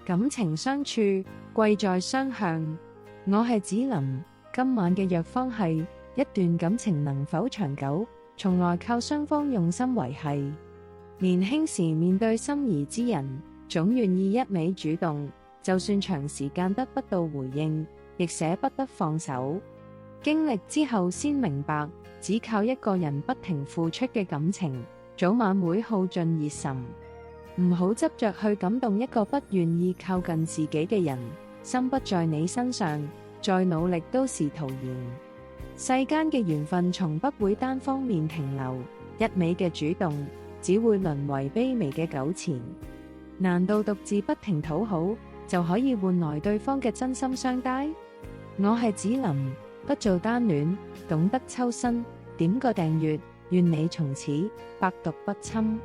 感情相處，貴在相向。我係子琳，今晚嘅藥方係一段感情能否長久，從來靠雙方用心維繫。年輕時面對心儀之人，總願意一味主動，就算長時間得不到回應，亦捨不得放手。經歷之後先明白，只靠一個人不停付出嘅感情，早晚會耗盡熱忱。唔好執着去感動一個不願意靠近自己嘅人，心不在你身上，再努力都是徒然。世間嘅緣分從不會單方面停留，一味嘅主動只會淪為卑微嘅糾纏。難道獨自不停討好就可以換來對方嘅真心相待？我係子琳，不做單戀，懂得抽身，點個訂閱，願你從此百毒不侵。